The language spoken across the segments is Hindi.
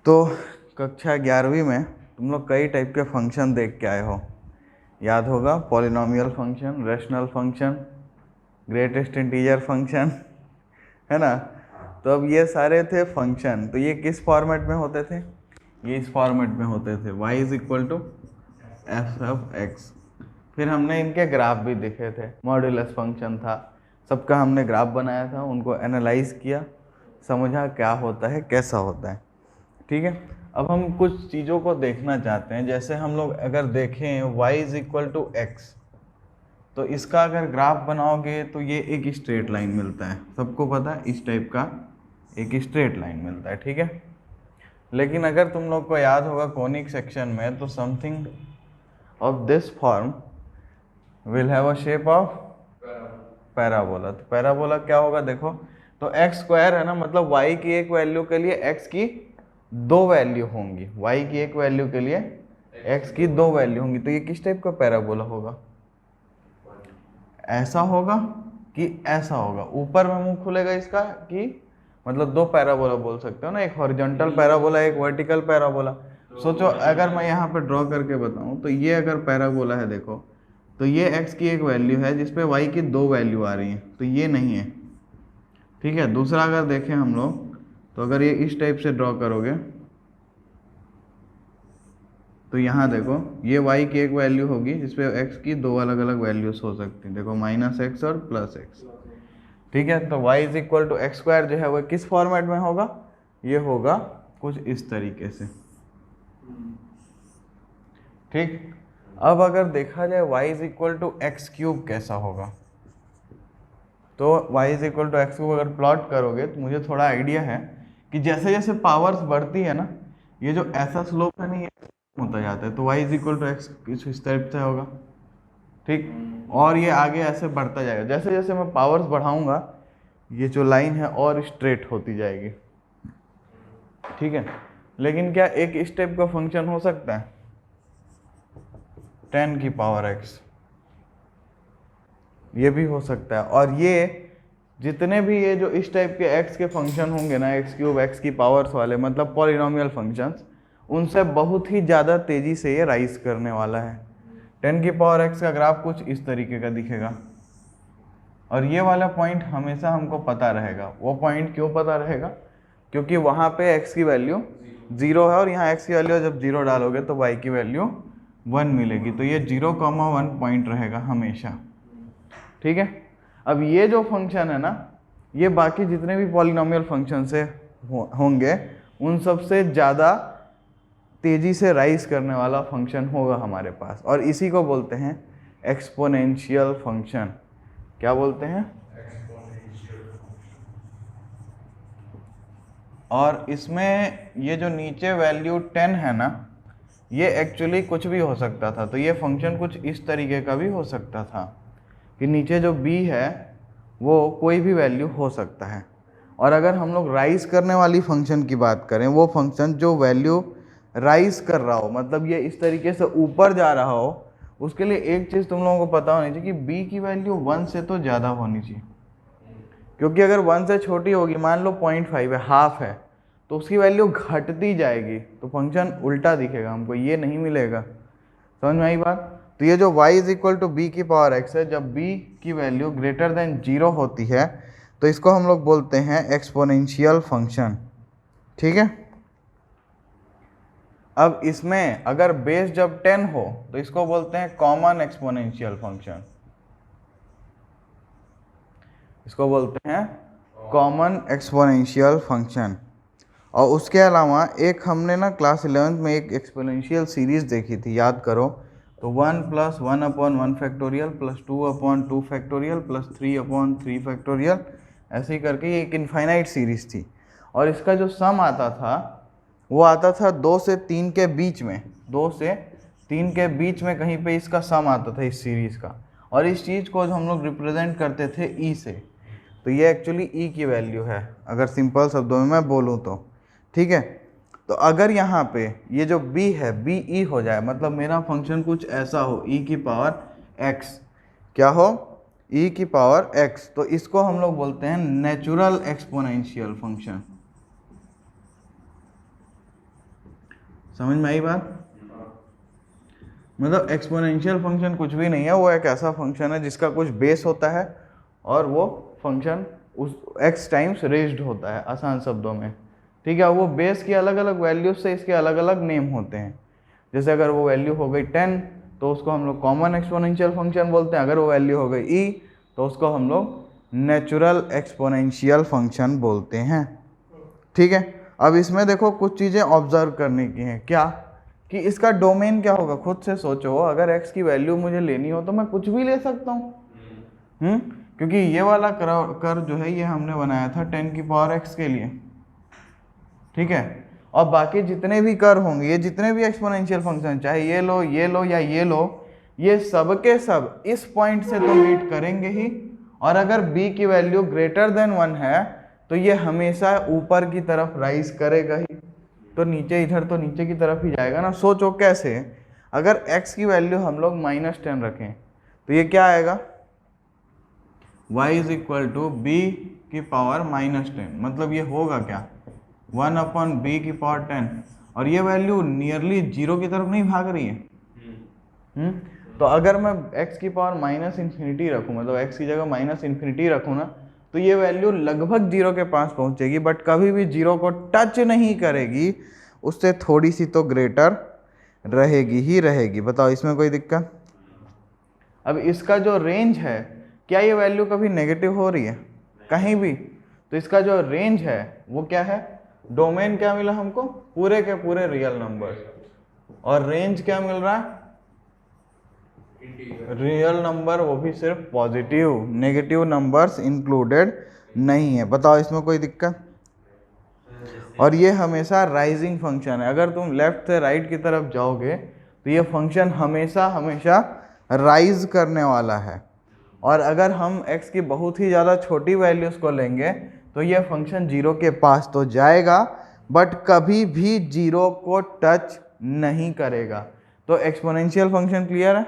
तो कक्षा 11वीं में तुम लोग कई टाइप के फंक्शन देख के आए हो, याद होगा। Polynomial function, rational function, greatest integer function, है ना। तो अब ये सारे थे फंक्शन। तो ये किस फॉर्मेट में होते थे? ये इस फॉर्मेट में होते थे, y is equal to f of x. फिर हमने इनके ग्राफ भी दिखे थे, मॉड्यूलस फंक्शन था, सबका हमने ग्राफ बनाया था, उनको एनालाइज किया, समझा क्या होता है, कैसा होता है। ठीक है, अब हम कुछ चीज़ों को देखना चाहते हैं। जैसे हम लोग अगर देखें y is equal to x, तो इसका अगर ग्राफ बनाओगे तो ये एक स्ट्रेट लाइन मिलता है, सबको पता है इस टाइप का एक स्ट्रेट लाइन मिलता है। ठीक है, लेकिन अगर तुम लोग को याद होगा कोनिक सेक्शन में, तो something of this form will have a shape of parabola. तो पैराबोला क्या होगा देखो, तो एक्स स्क्वायर है ना, मतलब y की एक वैल्यू के लिए x की दो वैल्यू होंगी, y की एक वैल्यू के लिए x की दो वैल्यू होंगी। तो ये किस टाइप का पैराबोला होगा? ऐसा होगा कि ऐसा होगा? ऊपर में मुंह खुलेगा इसका, कि मतलब दो पैराबोला बोल सकते हो ना, एक हॉरिजॉन्टल पैराबोला, एक वर्टिकल पैराबोला। सोचो अगर मैं यहाँ पे ड्रॉ करके बताऊँ, तो ये अगर पैराबोला है देखो, तो ये x की एक वैल्यू है जिसपे y की दो वैल्यू आ रही है, तो ये नहीं है। ठीक है, दूसरा अगर देखें हम लोग, तो अगर ये इस टाइप से ड्रॉ करोगे, तो यहाँ देखो ये y की एक वैल्यू होगी जिसपे x की दो अलग अलग वैल्यूज हो सकती हैं, देखो -x और +x। ठीक है, तो y is equal to x square जो है वो किस फॉर्मेट में होगा? ये होगा कुछ इस तरीके से। ठीक, अब अगर देखा जाए y is equal to x cube कैसा होगा, तो y is equal to x cube अगर प्लॉट करोगे, तो मुझे थोड़ा आइडिया है कि जैसे जैसे पावर्स बढ़ती है ना, ये जो ऐसा स्लोप है ना, ये होता जाता है। तो y is equal to x कुछ इस टाइप से होगा। ठीक, और ये आगे ऐसे बढ़ता जाएगा, जैसे जैसे मैं पावर्स बढ़ाऊंगा, ये जो लाइन है और स्ट्रेट होती जाएगी। ठीक है, लेकिन क्या एक इस टाइप का फंक्शन हो सकता है 10 की पावर x? ये भी हो सकता है। और ये जितने भी ये जो इस टाइप के x के फंक्शन होंगे ना, x क्यूब, x की पावर्स वाले, मतलब पॉलिनोमियल फंक्शंस, उनसे बहुत ही ज़्यादा तेज़ी से ये राइज करने वाला है। 10 की पावर x का ग्राफ कुछ इस तरीके का दिखेगा, और ये वाला पॉइंट हमेशा हमको पता रहेगा। वो पॉइंट क्यों पता रहेगा? क्योंकि वहाँ पे x की वैल्यू 0 है, और यहाँ x की वैल्यू जब 0 डालोगे तो y की वैल्यू 1 मिलेगी। तो ये 0,1 पॉइंट रहेगा हमेशा। ठीक है, अब ये जो फंक्शन है ना, ये बाकी जितने भी पॉलिनोमियल फंक्शन से होंगे उन सब से ज़्यादा तेज़ी से राइज करने वाला फंक्शन होगा हमारे पास, और इसी को बोलते हैं एक्सपोनेंशियल फंक्शन। क्या बोलते हैं? और इसमें ये जो नीचे वैल्यू 10 है ना, ये एक्चुअली कुछ भी हो सकता था। तो ये फंक्शन कुछ इस तरीके का भी हो सकता था कि नीचे जो b है वो कोई भी वैल्यू हो सकता है। और अगर हम लोग राइज करने वाली फंक्शन की बात करें, वो फंक्शन जो वैल्यू राइज कर रहा हो, मतलब ये इस तरीके से ऊपर जा रहा हो, उसके लिए एक चीज़ तुम लोगों को पता होनी चाहिए कि b की वैल्यू 1 से तो ज़्यादा होनी चाहिए। क्योंकि अगर 1 से छोटी होगी, मान लो 0.5 है, हाफ है, तो उसकी वैल्यू घटती जाएगी, तो फंक्शन उल्टा दिखेगा हमको, ये नहीं मिलेगा। समझ में आई बात? तो ये जो y is equal to b की पावर x है, जब b की वैल्यू ग्रेटर देन 0 होती है, तो इसको हम लोग बोलते हैं एक्सपोनेंशियल फंक्शन। ठीक है, अब इसमें अगर बेस जब 10 हो, तो इसको बोलते हैं कॉमन एक्सपोनेंशियल फंक्शन। इसको बोलते हैं कॉमन एक्सपोनेंशियल फंक्शन। और उसके अलावा एक हमने ना क्लास 11th में एक एक्सपोनेंशियल सीरीज देखी थी, याद करो। तो 1 + 1/1 factorial plus 2/2 factorial plus 3/3 factorial, ऐसे ही करके ये एक इनफाइनाइट सीरीज थी। और इसका जो सम आता था वो आता था 2 से 3 के बीच में, 2 से 3 के बीच में कहीं पे इसका सम आता था इस सीरीज़ का। और इस चीज़ को हम लोग रिप्रेजेंट करते थे ई से। तो ये एक्चुअली ई की वैल्यू है, अगर सिंपल शब्दों में मैं बोलूँ तो। ठीक है, तो अगर यहाँ पे ये जो b है b e हो जाए, मतलब मेरा फंक्शन कुछ ऐसा हो e की पावर x, क्या हो? e की पावर x, तो इसको हम लोग बोलते हैं नेचुरल एक्सपोनेंशियल फंक्शन। समझ में आई बात? मतलब एक्सपोनेंशियल फंक्शन कुछ भी नहीं है, वो एक ऐसा फंक्शन है जिसका कुछ बेस होता है और वो फंक्शन उस x टाइम्स रेज्ड होता है, आसान शब्दों में। ठीक है, वो बेस की अलग अलग वैल्यूज से इसके अलग अलग नेम होते हैं। जैसे अगर वो वैल्यू हो गई 10 तो उसको हम लोग कॉमन एक्सपोनेंशियल फंक्शन बोलते हैं। अगर वो वैल्यू हो गई e तो उसको हम लोग नेचुरल एक्सपोनेंशियल फंक्शन बोलते हैं। ठीक है, अब इसमें देखो कुछ चीज़ें ऑब्जर्व करने की हैं। क्या कि इसका डोमेन क्या होगा, खुद से सोचो। अगर x की वैल्यू मुझे लेनी हो तो मैं कुछ भी ले सकता हूँ, क्योंकि ये वाला कर जो है ये हमने बनाया था 10 की पावर x के लिए। ठीक है, और बाकी जितने भी कर होंगे, ये जितने भी एक्सपोनेंशियल फंक्शन, चाहे ये लो या ये लो, ये सब के सब इस पॉइंट से तो मीट करेंगे ही। और अगर b की वैल्यू ग्रेटर देन 1 है तो ये हमेशा ऊपर की तरफ राइज करेगा ही, तो नीचे इधर तो नीचे की तरफ ही जाएगा ना। सोचो कैसे, अगर x की वैल्यू हम लोग -10 रखें तो ये क्या आएगा, y is equal to b की पावर -10, मतलब ये होगा क्या 1/b की पावर 10, और ये वैल्यू नियरली 0 की तरफ नहीं भाग रही है। तो अगर मैं x की पावर -∞ रखूँ, मतलब x की जगह -∞ रखूँ ना, तो ये वैल्यू लगभग 0 के पास पहुंचेगी, बट कभी भी 0 को टच नहीं करेगी, उससे थोड़ी सी तो ग्रेटर रहेगी ही रहेगी। बताओ इसमें कोई दिक्कत? अब इसका जो रेंज है, क्या ये वैल्यू कभी नेगेटिव हो रही है कहीं भी? तो इसका जो रेंज है वो क्या है, डोमेन क्या मिला हमको, पूरे के पूरे रियल नंबर, और रेंज क्या मिल रहा है, रियल नंबर, वो भी सिर्फ पॉजिटिव, नेगेटिव नंबर्स इंक्लूडेड नहीं है। बताओ इसमें कोई दिक्कत? और ये हमेशा राइजिंग फंक्शन है। अगर तुम लेफ्ट से राइट की तरफ जाओगे तो ये फंक्शन हमेशा हमेशा राइज करने वाला है। और अगर हम x की बहुत ही ज़्यादा छोटी वैल्यूज़ को लेंगे तो ये फंक्शन 0 के पास तो जाएगा, बट कभी भी 0 को टच नहीं करेगा। तो एक्सपोनेंशियल फंक्शन क्लियर है?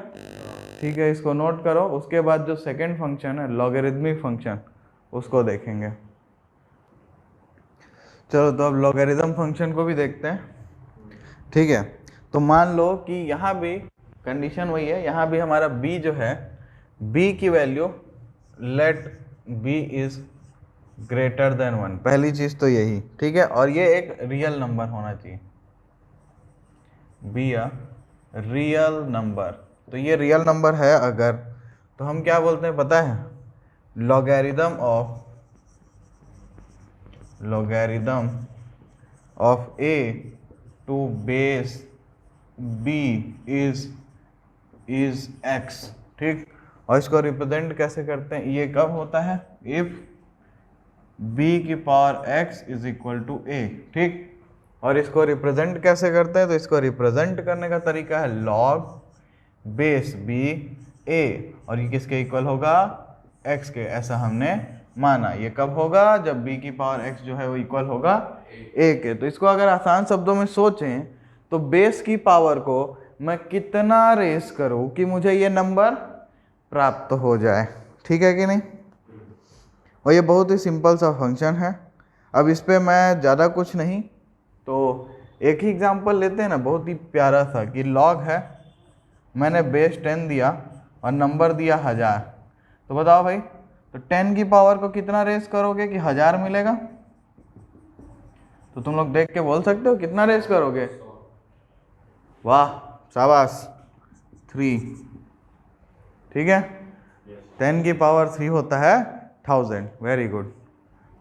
ठीक है, इसको नोट करो। उसके बाद जो सेकंड फंक्शन है लॉगरिदमिक फंक्शन, उसको देखेंगे। चलो तो अब लॉगरिदम फंक्शन को भी देखते हैं। ठीक है, तो मान लो कि यहाँ भी कंडीशन वही है, यहाँ भी हमारा b जो है, b की value let b is greater than 1, पहली चीज तो यही। ठीक है, और ये एक रियल नंबर होना चाहिए, b a रियल नंबर। तो ये रियल नंबर है अगर, तो हम क्या बोलते हैं पता है, logarithm of a to base b is x। ठीक, और इसको रिप्रेजेंट कैसे करते हैं, ये कब होता है, इफ b की power x is equal to a। ठीक, और इसको रिप्रेजेंट कैसे करते हैं, तो इसको रिप्रेजेंट करने का तरीका है log बेस b a, और ये किसके इक्वल होगा, x के, ऐसा हमने माना। ये कब होगा, जब b की पावर x जो है वो इक्वल होगा a के। तो इसको अगर आसान शब्दों में सोचें तो बेस की पावर को मैं कितना रेस करूं कि मुझे ये नंबर प्राप्त हो जाए। ठीक है कि नहीं? और ये बहुत ही सिंपल सा फंक्शन है। अब इस पर मैं ज़्यादा कुछ नहीं, तो एक ही एग्जांपल लेते हैं ना, बहुत ही प्यारा सा, कि लॉग है, मैंने बेस 10 दिया और नंबर दिया 1000। तो बताओ भाई, तो 10 की पावर को कितना रेस करोगे कि 1000 मिलेगा? तो तुम लोग देख के बोल सकते हो कितना रेस करोगे? वाह, शाबाश, 3। ठीक है, 10 की पावर 3 होता है 1000, वेरी गुड।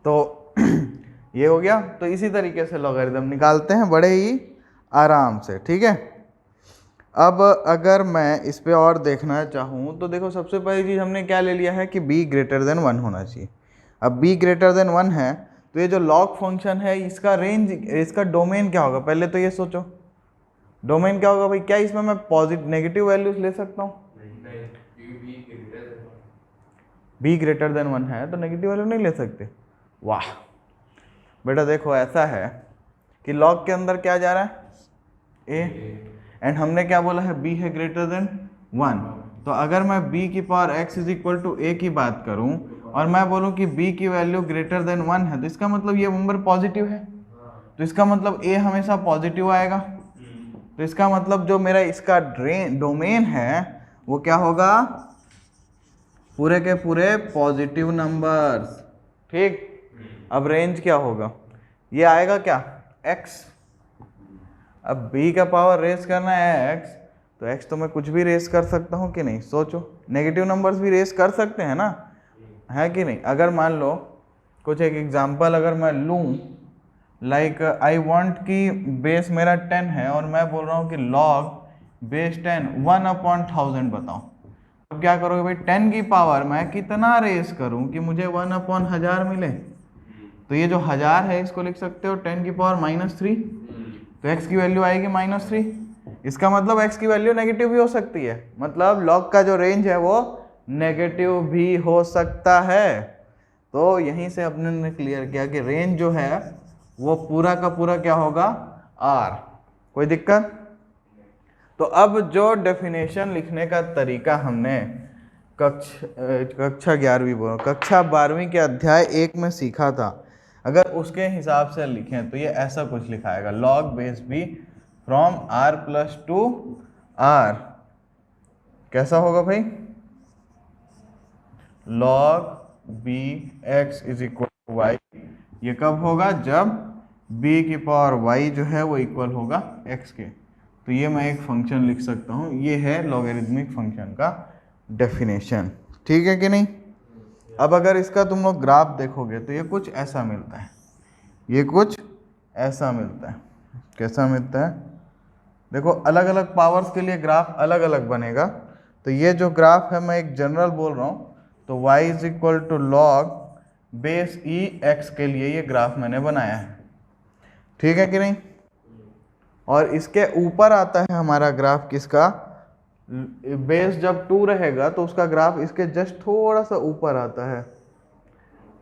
तो ये हो गया। तो इसी तरीके से लॉगरिदम निकालते हैं बड़े ही आराम से। ठीक है, अब अगर मैं इस पे और देखना चाहूँ तो देखो, सबसे पहली चीज़ हमने क्या ले लिया है कि b ग्रेटर देन 1 होना चाहिए। अब b ग्रेटर देन 1 है तो ये जो लॉग फंक्शन है इसका रेंज, इसका डोमेन क्या होगा, पहले तो ये सोचो डोमेन क्या होगा भाई। क्या इसमें मैं पॉजिटिव नेगेटिव वैल्यूज ले सकता हूँ? b ग्रेटर देन 1 है तो नेगेटिव वैल्यू नहीं ले सकते। वाह बेटा, देखो ऐसा है कि लॉग के अंदर क्या जा रहा है, a, एंड हमने क्या बोला है, b है ग्रेटर देन 1। तो अगर मैं b की power x is equal to a की बात करूं और मैं बोलूं कि b की वैल्यू ग्रेटर देन 1 है, तो इसका मतलब ये नंबर पॉजिटिव है, तो इसका मतलब a हमेशा पॉजिटिव आएगा। तो इसका मतलब जो मेरा इसका डोमेन है वो क्या होगा, पूरे के पूरे पॉजिटिव नंबर्स। ठीक, अब रेंज क्या होगा, ये आएगा क्या, x। अब b का पावर रेस करना है x, तो x तो मैं कुछ भी रेस कर सकता हूँ कि नहीं, सोचो, नेगेटिव नंबर्स भी रेस कर सकते हैं ना, है कि नहीं। अगर मान लो कुछ एक एग्जांपल अगर मैं लूँ, लाइक आई वांट कि बेस मेरा 10 है और मैं बोल रहा हूँ कि log बेस 10 1/1000 बताओ। अब क्या करोगे भाई, 10 की पावर मैं कितना रेस करूँ कि मुझे 1/1000 मिले। तो ये जो 1000 है इसको लिख सकते हो 10 की पावर -3, तो x की वैल्यू आएगी -3। इसका मतलब x की वैल्यू नेगेटिव भी हो सकती है, मतलब log का जो रेंज है वो नेगेटिव भी हो सकता है। तो यहीं से अपने ने क्लियर किया कि रेंज जो है वो पूरा का पूरा क्या होगा, r। कोई दिक्कत। तो अब जो डेफिनेशन लिखने का तरीका हमने कक्षा 11वीं बोलो, कक्षा 12वीं के अध्याय 1 में सीखा था, अगर उसके हिसाब से लिखें तो ये ऐसा कुछ लिखाएगा, log base b from r plus two r। कैसा होगा भाई, log b x is equal to y। ये कब होगा, जब b की पावर y जो है वो इक्वल होगा x के। तो ये मैं एक फंक्शन लिख सकता हूँ, ये है लॉगरिदमिक फंक्शन का डेफिनेशन। ठीक है कि नहीं। अब अगर इसका तुम लोग ग्राफ देखोगे तो ये कुछ ऐसा मिलता है, ये कुछ ऐसा मिलता है। कैसा मिलता है, देखो अलग अलग पावर्स के लिए ग्राफ अलग अलग बनेगा। तो ये जो ग्राफ है मैं एक जनरल बोल रहा हूँ, तो y is equal to log base e x के लिए ये ग्राफ मैंने बनाया है। ठीक है कि नहीं। और इसके ऊपर आता है हमारा ग्राफ किसका, बेस जब 2 रहेगा तो उसका ग्राफ इसके जस्ट थोड़ा सा ऊपर आता है।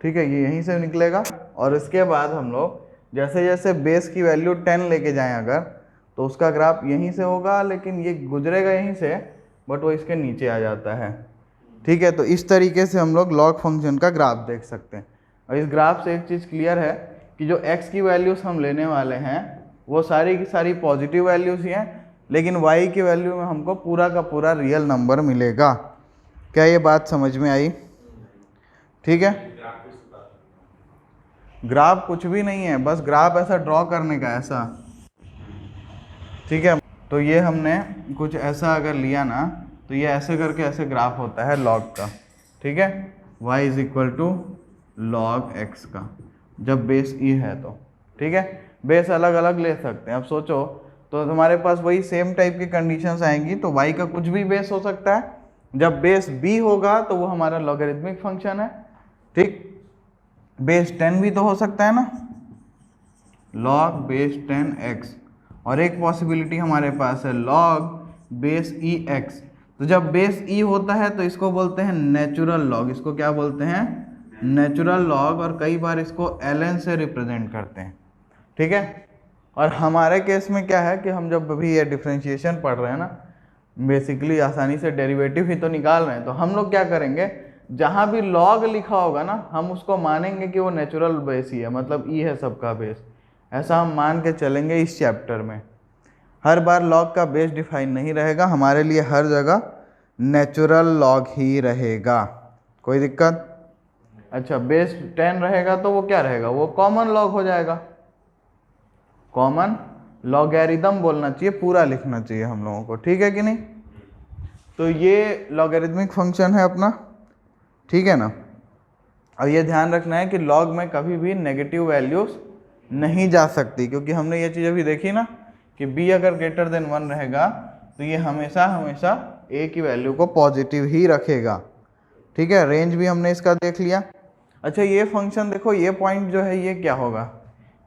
ठीक है, ये यहीं से निकलेगा। और इसके बाद हम लोग जैसे जैसे बेस की वैल्यू 10 लेके जाएं अगर, तो उसका ग्राफ यहीं से होगा, लेकिन ये गुजरेगा यहीं से, बट वो इसके नीचे आ जाता है। ठीक है, तो इस तरीके से हम लोग लॉग फंक्शन का ग्राफ देख सकते हैं। और इस ग्राफ से एक चीज़ क्लियर है कि जो x की वैल्यूज़ हम लेने वाले हैं वो सारी की सारी पॉजिटिव वैल्यूज़ ही हैं, लेकिन y की वैल्यू में हमको पूरा का पूरा रियल नंबर मिलेगा। क्या ये बात समझ में आई। ठीक है, ग्राफ कुछ भी नहीं है, बस ग्राफ ऐसा ड्रॉ करने का ऐसा। ठीक है, तो ये हमने कुछ ऐसा अगर लिया ना, तो ये ऐसे करके ऐसे ग्राफ होता है लॉग का। ठीक है, y is equal to log x का, जब बेस e है तो। ठीक है, बेस अलग अलग ले सकते हैं। अब सोचो तो तुम्हारे पास वही सेम टाइप की कंडीशंस आएंगी, तो y का कुछ भी बेस हो सकता है। जब बेस b होगा तो वो हमारा लॉगरिदमिक फंक्शन है। ठीक, बेस 10 भी तो हो सकता है ना, log बेस 10x। और एक पॉसिबिलिटी हमारे पास है log बेस ex। तो जब बेस e होता है तो इसको बोलते हैं नेचुरल लॉग। इसको क्या बोलते हैं, नेचुरल लॉग। और कई बार इसको ln से रिप्रेजेंट करते हैं। ठीक है, और हमारे केस में क्या है कि हम जब भी ये डिफ्रेंशिएशन पढ़ रहे हैं ना, बेसिकली आसानी से डेरिवेटिव ही तो निकाल रहे हैं, तो हम लोग क्या करेंगे, जहाँ भी लॉग लिखा होगा ना हम उसको मानेंगे कि वो नेचुरल बेस ही है, मतलब ई है सबका बेस। ऐसा हम मान के चलेंगे इस चैप्टर में। हर बार लॉग का बेस डिफाइन नहीं रहेगा, हमारे लिए हर जगह नेचुरल लॉग ही रहेगा। कोई दिक्कत। अच्छा, बेस 10 रहेगा तो वो क्या रहेगा, वो कॉमन लॉग हो जाएगा। कॉमन लॉगरिदम बोलना चाहिए, पूरा लिखना चाहिए हम लोगों को। ठीक है कि नहीं। तो ये लॉगरिदमिक फंक्शन है अपना। ठीक है ना। और ये ध्यान रखना है कि लॉग में कभी भी नेगेटिव वैल्यूज नहीं जा सकती, क्योंकि हमने ये चीज़ अभी देखी ना कि b अगर ग्रेटर देन 1 रहेगा तो ये हमेशा हमेशा a की वैल्यू को पॉजिटिव ही रखेगा। ठीक है, रेंज भी हमने इसका देख लिया। अच्छा, ये फंक्शन देखो, ये पॉइंट जो है ये क्या होगा,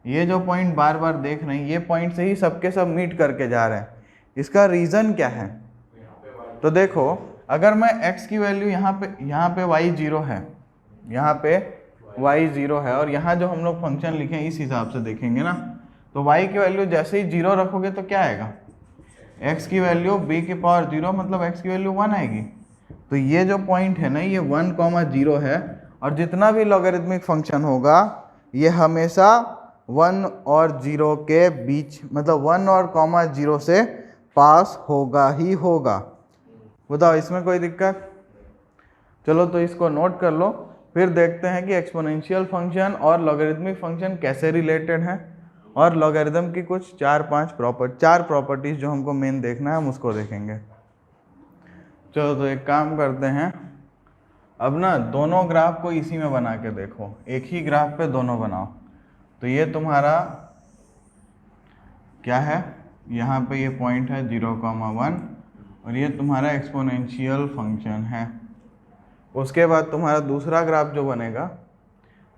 ये जो पॉइंट बार बार देख रहे हैं, ये पॉइंट से ही सबके सब मीट करके जा रहे हैं। इसका रीज़न क्या है, तो देखो अगर मैं x की वैल्यू यहाँ पे y 0 है, यहाँ पे y 0 है, और यहाँ जो हम लोग फंक्शन लिखे इस हिसाब से देखेंगे ना, तो y की वैल्यू जैसे ही 0 रखोगे तो क्या आएगा, x की वैल्यू b की पावर 0, मतलब x की वैल्यू 1 आएगी। तो ये जो पॉइंट है ना, ये 1, 0 है, और जितना भी लॉगरिदमिक फंक्शन होगा ये हमेशा 1 और 0 के बीच, मतलब 1 और कॉमा 0 से पास होगा ही होगा। बताओ इसमें कोई दिक्कत? चलो तो इसको नोट कर लो, फिर देखते हैं कि एक्सपोनेंशियल फंक्शन और लॉगरिदमिक फंक्शन कैसे रिलेटेड हैं, और लॉगरिदम की कुछ 4 प्रॉपर्टीज जो हमको मेन देखना है हम उसको देखेंगे। चलो तो एक काम करते हैं, अब ना दोनों ग्राफ को इसी में बना के देखो, एक ही ग्राफ पे दोनों बनाओ। तो ये तुम्हारा क्या है, यहाँ पे ये पॉइंट है 0,1 और ये तुम्हारा एक्सपोनेंशियल फंक्शन है। उसके बाद तुम्हारा दूसरा ग्राफ जो बनेगा,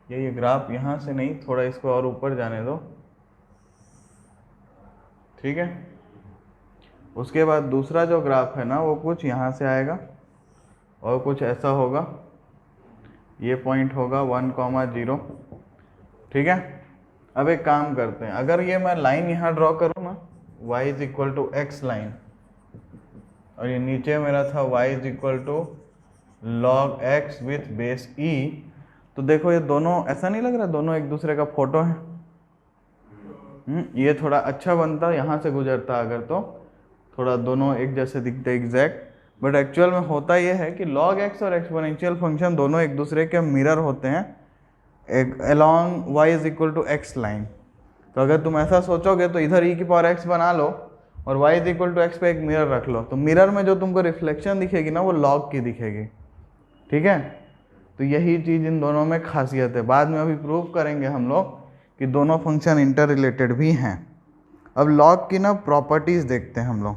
ये ग्राफ यहाँ से नहीं, थोड़ा इसको और ऊपर जाने दो, ठीक है। उसके बाद दूसरा जो ग्राफ है ना वो कुछ यहाँ से आएगा और कुछ ऐसा होगा, ये पॉइंट होगा 1,0, ठीक है। अब एक काम करते हैं, अगर ये मैं लाइन यहाँ ड्रॉ करूँ ना, y = x लाइन, और ये नीचे मेरा था y = log x with base e, तो देखो ये दोनों, ऐसा नहीं लग रहा दोनों एक दूसरे का फोटो है? ये थोड़ा अच्छा बनता यहाँ से गुजरता अगर, तो थोड़ा दोनों एक जैसे दिखते एग्जैक्ट, बट एक्चुअल में होता ये है कि log x और एक्सपोनेंशियल फंक्शन दोनों एक दूसरे के मिरर होते हैं एक अलॉन्ग y = x लाइन। तो अगर तुम ऐसा सोचोगे तो इधर e⁻x बना लो और y = x पे एक मिरर रख लो, तो मिरर में जो तुमको रिफ्लेक्शन दिखेगी ना वो log की दिखेगी, ठीक है। तो यही चीज़ इन दोनों में खासियत है, बाद में अभी प्रूव करेंगे हम लोग कि दोनों फंक्शन इंटर रिलेटेड भी हैं। अब log की ना प्रॉपर्टीज़ देखते हैं हम लोग,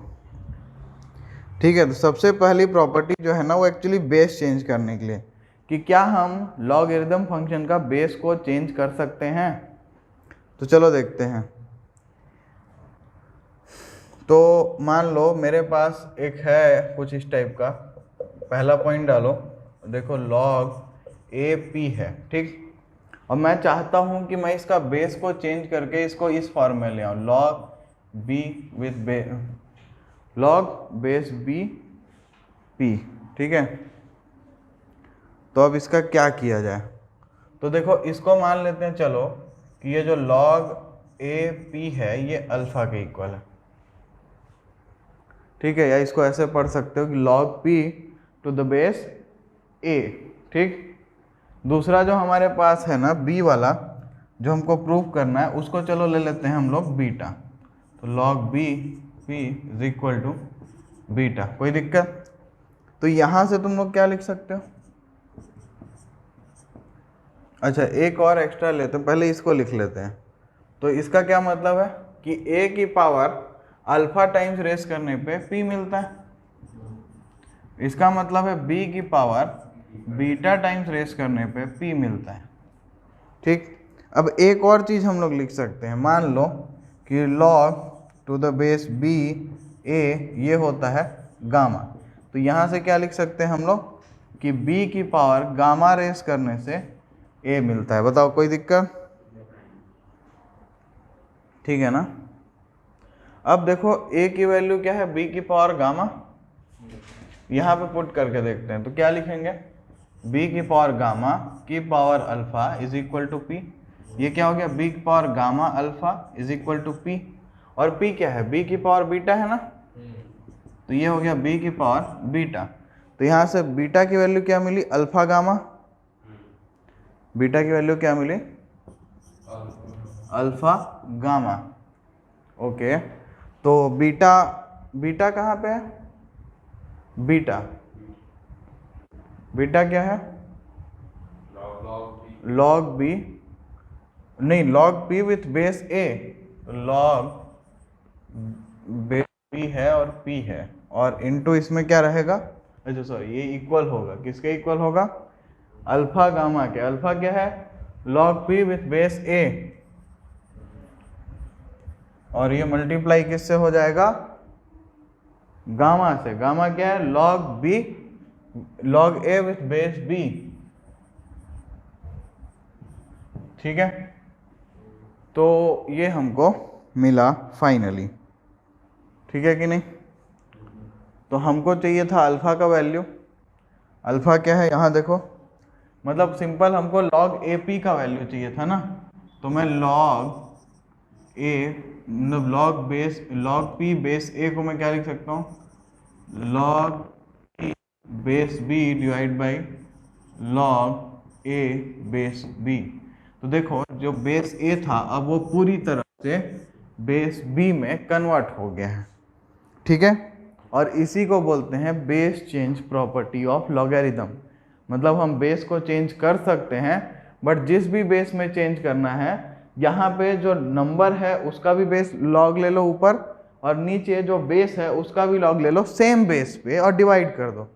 ठीक है। तो सबसे पहली प्रॉपर्टी जो है ना वो एक्चुअली बेस चेंज करने के लिए, कि क्या हम लॉगरिदम फंक्शन का बेस को चेंज कर सकते हैं। तो चलो देखते हैं। तो मान लो मेरे पास एक है कुछ इस टाइप का, पहला पॉइंट डालो, देखो log AP है, ठीक। और मैं चाहता हूं कि मैं इसका बेस को चेंज करके इसको इस फॉर्म में ले आऊं, log B with log base B P, ठीक है। तो अब इसका क्या किया जाए, तो देखो इसको मान लेते हैं चलो कि ये जो log AP है ये अल्फा के इक्वल है, ठीक है। या इसको ऐसे पढ़ सकते हो कि log P to the base A, ठीक। दूसरा जो हमारे पास है ना B वाला, जो हमको प्रूव करना है, उसको चलो ले लेते हैं हम लोग बीटा। तो log B P = बीटा, कोई दिक्कत? तो यहाँ से तुम लोग क्या लिख सकते हो? अच्छा एक और एक्स्ट्रा लेते हैं, पहले इसको लिख लेते हैं। तो इसका क्या मतलब है कि a की पावर अल्फा टाइम्स रेस करने पे p मिलता है, इसका मतलब है b की पावर बीटा टाइम्स रेस करने पे p मिलता है, ठीक। अब एक और चीज़ हम लोग लिख सकते हैं, मान लो कि log to the base b a ये होता है गामा, तो यहाँ से क्या लिख सकते हैं हम लोग कि b की पावर गामा रेस करने से a मिलता है। बताओ कोई दिक्कत? ठीक है ना। अब देखो a की वैल्यू क्या है, b की पावर गामा, यहाँ पे पुट करके देखते हैं। तो क्या लिखेंगे, b की पावर गामा की power alpha is equal to p। ये क्या हो गया, b की power gamma alpha is equal to p, और p क्या है, b की पावर बीटा है ना, तो ये हो गया b की पावर बीटा। तो यहाँ से बीटा की वैल्यू क्या मिली, अल्फा गामा, बीटा की वैल्यू क्या मिली, अल्फा गामा, ओके। तो बीटा कहाँ पे है, बीटा क्या है, log b, नहीं log p with base a, log base p है और p है, और इनटू इसमें क्या रहेगा, अच्छा सॉरी ये इक्वल होगा, किसके इक्वल होगा, अल्फा गामा के। अल्फा क्या है, log p with base a, और ये मल्टीप्लाई किससे हो जाएगा, गामा से। गामा क्या है, log a with base b, ठीक है। तो ये हमको मिला फाइनली, ठीक है कि नहीं। तो हमको चाहिए था अल्फा का वैल्यू, अल्फा क्या है यहाँ देखो, मतलब सिंपल हमको log AP का वैल्यू चाहिए था ना, तो मैं log a मतलब log p बेस a को मैं क्या लिख सकता हूँ, log p base b divide by log a base b। तो देखो जो बेस a था अब वो पूरी तरह से बेस b में कन्वर्ट हो गया है, ठीक है। और इसी को बोलते हैं base change property of logarithm. मतलब हम बेस को चेंज कर सकते हैं, बट जिस भी बेस में चेंज करना है, यहाँ पे जो नंबर है उसका भी बेस लॉग ले लो ऊपर, और नीचे जो बेस है उसका भी लॉग ले लो सेम बेस पे और डिवाइड कर दो,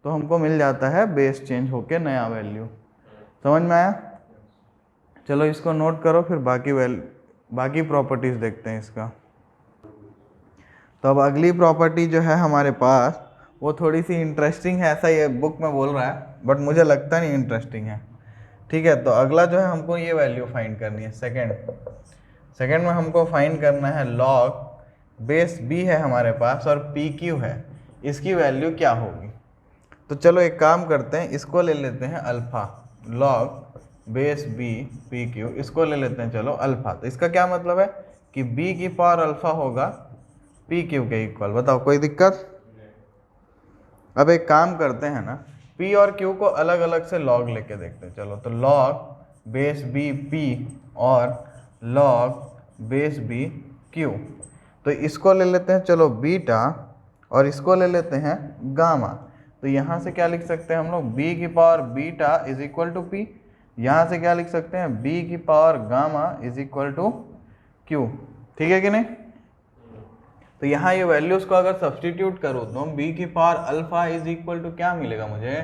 तो हमको मिल जाता है बेस चेंज होके नया वैल्यू। समझ में आया? चलो इसको नोट करो, फिर बाकी प्रॉपर्टीज देखते हैं इसका। तो अब अगली प्रॉपर्टी जो है हमारे पास वो थोड़ी सी इंटरेस्टिंग है, ऐसा ये बुक में बोल रहा है बट मुझे लगता नहीं इंटरेस्टिंग है, ठीक है। तो अगला जो है हमको ये वैल्यू फाइंड करनी है। सेकंड में हमको फाइंड करना है लॉग बेस b है हमारे पास और पी क्यू है, इसकी वैल्यू क्या होगी। तो चलो एक काम करते हैं, इसको ले लेते हैं alpha, log base b P Q, इसको ले लेते हैं चलो अल्फ़ा। तो इसका क्या मतलब है कि b की पावर अल्फ़ा होगा पी क्यू के इक्वल। बताओ कोई दिक्कत? अब एक काम करते हैं ना, p और q को अलग अलग से लॉग लेके देखते हैं चलो। तो लॉग बेस b p और लॉग बेस b q, तो इसको ले लेते हैं चलो बीटा और इसको ले लेते हैं गामा। तो यहाँ से क्या लिख सकते हैं हम लोग, b की power beta is equal to p, यहाँ से क्या लिख सकते हैं b की power gamma is equal to q, ठीक है कि नहीं। तो यहाँ ये वैल्यूज को अगर सब्सटीट्यूट करो तो b की power alpha is equal to क्या मिलेगा मुझे,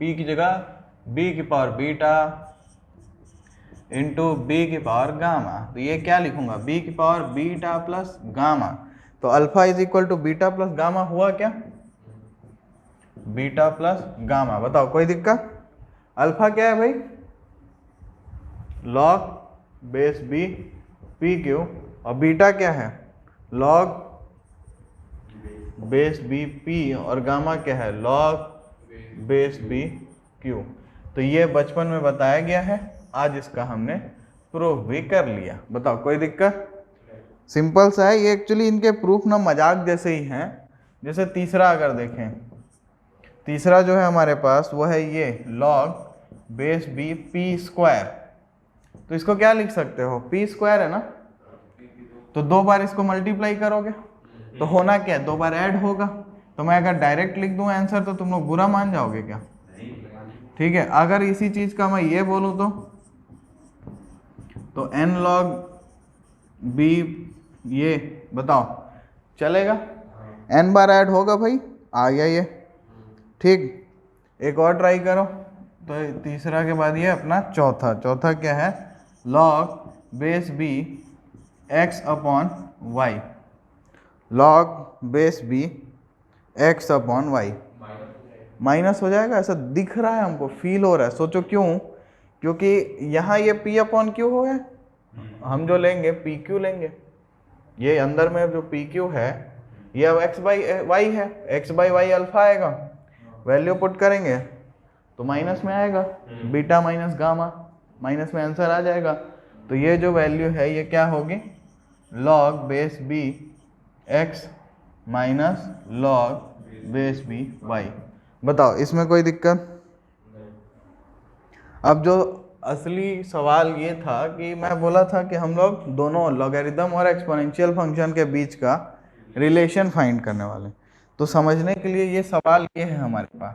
p की जगह b की पावर बीटा इंटू b की पावर गामा। तो ये क्या लिखूंगा, b की पावर बीटा प्लस गामा। तो alpha is equal to beta plus gamma हुआ क्या, बीटा प्लस गामा। बताओ कोई दिक्कत? अल्फा क्या है भाई, log base b P Q, और बीटा क्या है, लॉग बेस b p, और गामा क्या है, लॉग बेस b q। तो ये बचपन में बताया गया है, आज इसका हमने प्रूफ भी कर लिया। बताओ कोई दिक्कत? सिंपल सा है ये, एक्चुअली इनके प्रूफ ना मजाक जैसे ही हैं। जैसे तीसरा अगर देखें, तीसरा जो है हमारे पास वो है ये log base b p square. तो इसको क्या लिख सकते हो, p स्क्वायर है ना, तो दो बार इसको मल्टीप्लाई करोगे तो होना क्या है, दो बार ऐड होगा। तो मैं अगर डायरेक्ट लिख दूं आंसर तो तुम लोग बुरा मान जाओगे क्या, ठीक है। अगर इसी चीज का मैं ये बोलूं तो n log b, ये बताओ चलेगा, n बार ऐड होगा भाई, आ गया ये, ठीक। एक और ट्राई करो, तो तीसरा के बाद ये अपना चौथा क्या है, log base b x upon y, log base b x upon y। Minus हो जाएगा, ऐसा दिख रहा है हमको, फील हो रहा है। सोचो क्यों, क्योंकि यहाँ ये p अपॉन क्यू हो है, हम जो लेंगे पी क्यू लेंगे, ये अंदर में जो पी क्यू है ये अब x बाई वाई है, x बाई वाई अल्फा आएगा, वैल्यू पुट करेंगे तो माइनस में आएगा, बीटा माइनस गामा, माइनस में आंसर आ जाएगा। तो ये जो वैल्यू है ये क्या होगी, log base b x minus log base b y। बताओ इसमें कोई दिक्कत? अब जो असली सवाल ये था कि मैं बोला था कि हम लोग दोनों लॉगरिथम और एक्सपोनेंशियल फंक्शन के बीच का रिलेशन फाइंड करने वाले। तो समझने के लिए ये सवाल ये है हमारे पास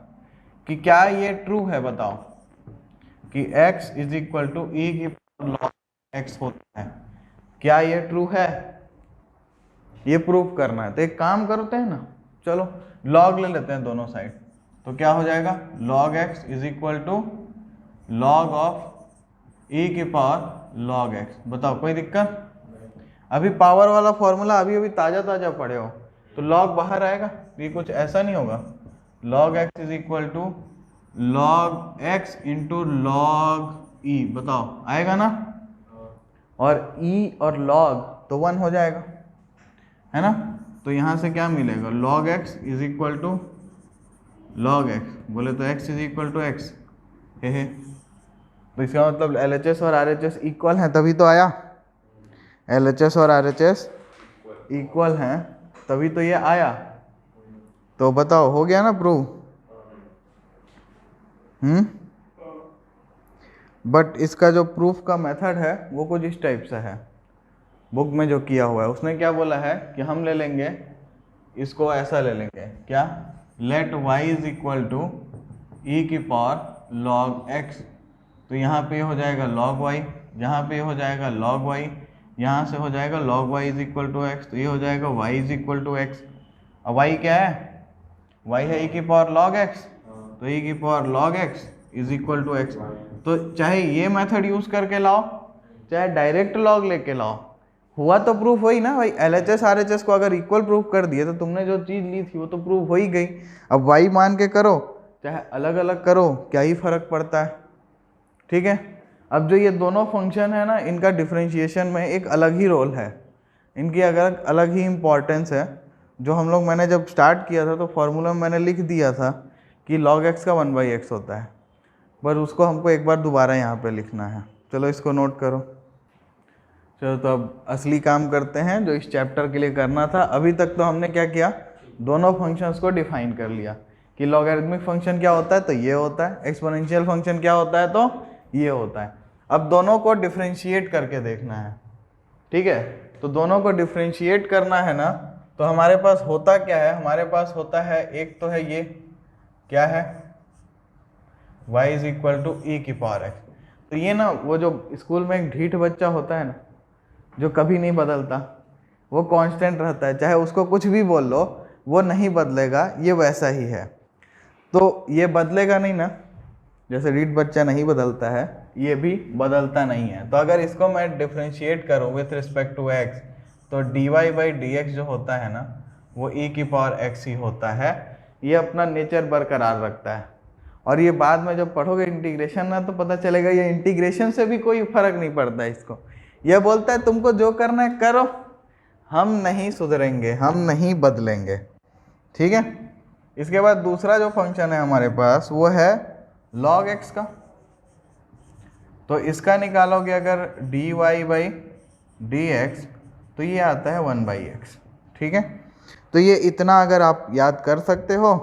कि क्या ये ट्रू है, बताओ कि x is equal to e की पावर लॉग x होता है, क्या ये ट्रू है, ये प्रूफ करना है। तो एक काम करते हैं ना, चलो लॉग ले लेते हैं दोनों साइड, तो क्या हो जाएगा, log x is equal to log of e की पावर लॉग x। बताओ कोई दिक्कत? अभी पावर वाला फॉर्मूला अभी ताजा पढ़े हो, तो लॉग बाहर आएगा, ये कुछ ऐसा नहीं होगा, log x is equal to log x into log e। बताओ आएगा ना, और e और log तो 1 हो जाएगा, है ना। तो यहाँ से क्या मिलेगा, log x is equal to log x, बोले तो x is equal to x, हे तो इसका मतलब LHS और RHS इक्वल हैं तभी तो आया, LHS और RHS इक्वल हैं तभी तो ये आया। तो बताओ हो गया ना प्रूव? बट इसका जो प्रूफ का मेथड है वो कुछ इस टाइप से है, बुक में जो किया हुआ है उसने क्या बोला है कि हम ले लेंगे इसको, ऐसा ले लेंगे क्या, let y is equal to e की पावर log x। तो यहाँ पे हो जाएगा log y, यहाँ पे हो जाएगा log y, यहाँ से हो जाएगा log y is equal to x, तो ये हो जाएगा y is equal to x। अब y क्या है, y है e की पावर log x, तो e की power log x is equal to x। तो चाहे ये मेथड यूज करके लाओ चाहे डायरेक्ट लॉग लेके लाओ, हुआ तो प्रूफ हो ही ना भाई। LHS RHS को अगर इक्वल प्रूफ कर दिए तो तुमने जो चीज़ ली थी वो तो प्रूफ हो ही गई। अब y मान के करो चाहे अलग अलग करो क्या ही फर्क पड़ता है, ठीक है। अब जो ये दोनों फंक्शन है ना इनका डिफरेंशिएशन में एक अलग ही रोल है, इनकी अगर अलग ही इम्पोर्टेंस है। जो हम लोग मैंने जब स्टार्ट किया था तो फॉर्मूला में मैंने लिख दिया था कि log x का 1/x होता है, पर उसको हमको एक बार दोबारा यहाँ पे लिखना है। चलो इसको नोट करो। चलो तो अब असली काम करते हैं जो इस चैप्टर के लिए करना था। अभी तक तो हमने क्या किया, दोनों फंक्शंस को डिफाइन कर लिया कि लॉगरिथमिक फंक्शन क्या होता है तो ये होता है, एक्सपोनेंशियल फंक्शन क्या होता है तो ये होता है। अब दोनों को डिफ्रेंशिएट करके देखना है, ठीक है। तो दोनों को डिफ्रेंशिएट करना है ना, तो हमारे पास होता क्या है, हमारे पास होता है एक तो है ये क्या है y is equal to e की पावर x। तो ये ना वो जो स्कूल में एक ढीठ बच्चा होता है ना जो कभी नहीं बदलता, वो कांस्टेंट रहता है, चाहे उसको कुछ भी बोल लो वो नहीं बदलेगा, ये वैसा ही है। तो ये बदलेगा नहीं ना, जैसे ढीठ बच्चा नहीं बदलता है ये भी बदलता नहीं है। तो अगर इसको मैं डिफ्रेंशिएट करूँ विथ रिस्पेक्ट टू x तो dy बाई dx जो होता है ना वो e की पावर x ही होता है। ये अपना नेचर बरकरार रखता है। और ये बाद में जब पढ़ोगे इंटीग्रेशन ना तो पता चलेगा ये इंटीग्रेशन से भी कोई फर्क नहीं पड़ता है इसको। यह बोलता है तुमको जो करना है करो, हम नहीं सुधरेंगे, हम नहीं बदलेंगे, ठीक है। इसके बाद दूसरा जो फंक्शन है हमारे पास वो है log x का। तो इसका निकालोगे अगर dy बाई dx तो ये आता है 1/x, ठीक है। तो ये इतना अगर आप याद कर सकते हो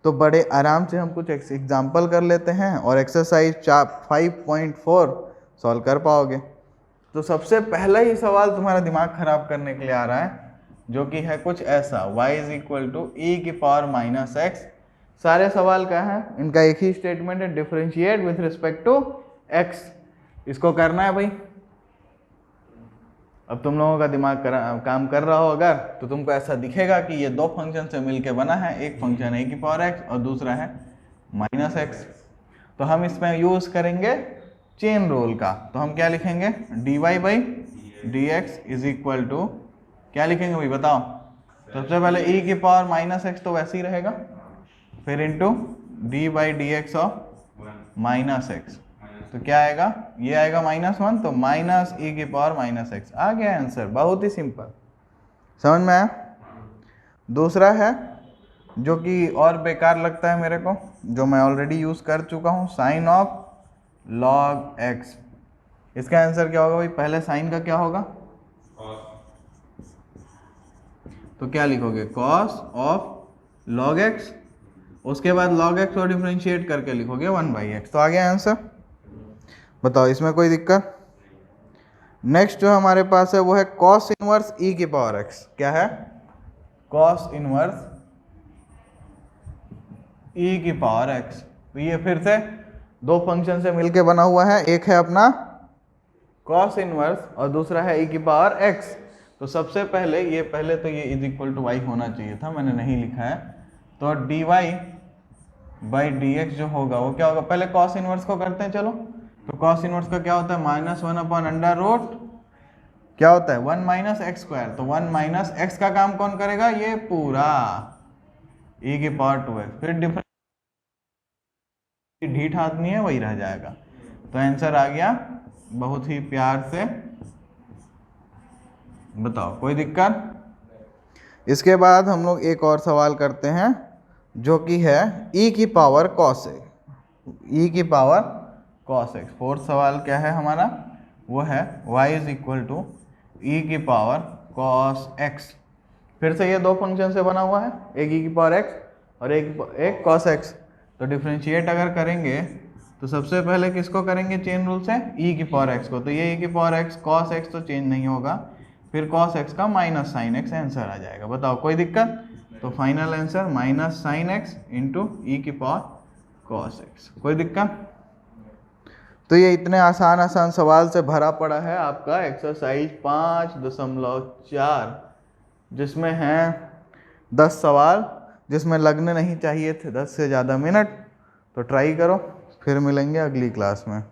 तो बड़े आराम से हम कुछ एग्जाम्पल कर लेते हैं और एक्सरसाइज 5.4 सॉल्व कर पाओगे। तो सबसे पहला ही सवाल तुम्हारा दिमाग खराब करने के लिए आ रहा है जो कि है कुछ ऐसा, y is equal to e की पावर माइनस एक्स। सारे सवाल क्या है, इनका एक ही स्टेटमेंट है, differentiate with respect to x। इसको करना है भाई। अब तुम लोगों का दिमाग काम कर रहा हो अगर तो तुमको ऐसा दिखेगा कि ये दो फंक्शन से मिलके बना है, एक फंक्शन है e की पावर x और दूसरा है माइनस एक्स। तो हम इसमें यूज करेंगे चेन रूल का। तो हम क्या लिखेंगे, dy by dx is equal to क्या लिखेंगे भाई बताओ। सबसे पहले e की पावर माइनस एक्स तो वैसे ही रहेगा, फिर into D by D x of minus x. तो क्या आएगा, ये आएगा -1 तो माइनस ई की पावर माइनस एक्स। आ गया आंसर, बहुत ही सिंपल, समझ में आया। दूसरा है जो कि और बेकार लगता है मेरे को, जो मैं ऑलरेडी यूज कर चुका हूँ, साइन ऑफ log x। इसका आंसर क्या होगा भाई, पहले साइन का क्या होगा तो क्या लिखोगे cos ऑफ log x, उसके बाद log x को डिफरेंशिएट करके लिखोगे 1/x। तो आ गया आंसर। बताओ इसमें कोई दिक्कत। नेक्स्ट जो हमारे पास है वो है cos इनवर्स e की पावर x। क्या है, cos इनवर्स e की पावर x। तो ये फिर से दो फंक्शन से मिलके बना हुआ है, एक है अपना cos इनवर्स और दूसरा है e की पावर x। तो सबसे पहले ये तो ये इज इक्वल टू y होना चाहिए था, मैंने नहीं लिखा है। तो dy बाई dx जो होगा वो क्या होगा, पहले cos इनवर्स को करते हैं। चलो तो cos इनवर्स का क्या होता है, -1/√, क्या होता है 1 माइनस एक्स स्क्वायर। तो 1 माइनस एक्स का काम कौन करेगा, ये पूरा e की पावर 2x। फिर डिफरेंस ढीठ आदमी है वही रह जाएगा। तो आंसर आ गया, बहुत ही प्यार से बताओ कोई दिक्कत। इसके बाद हम लोग एक और सवाल करते हैं जो कि है e की पावर cos a। e की पावर कॉस एक्स। फोर्थ सवाल क्या है हमारा, वो है y is equal to e की पावर कॉस एक्स। फिर से ये दो फंक्शन से बना हुआ है, एक ई की पावर एक्स और एक कॉस एक्स। तो डिफ्रेंशिएट अगर करेंगे तो सबसे पहले किसको करेंगे चेन रूल से, ई की पावर एक्स को। तो ये ई की पावर एक्स कॉस एक्स तो चेंज नहीं होगा, फिर कॉस एक्स का माइनस साइन एक्स आंसर आ जाएगा। बताओ कोई दिक्कत? तो final answer minus sine x into e की पावर कॉस एक्स। कोई दिक्कत? तो ये इतने आसान आसान सवाल से भरा पड़ा है आपका एक्सरसाइज 5.4, जिसमें हैं 10 सवाल, जिसमें लगने नहीं चाहिए थे 10 से ज़्यादा मिनट। तो ट्राई करो, फिर मिलेंगे अगली क्लास में।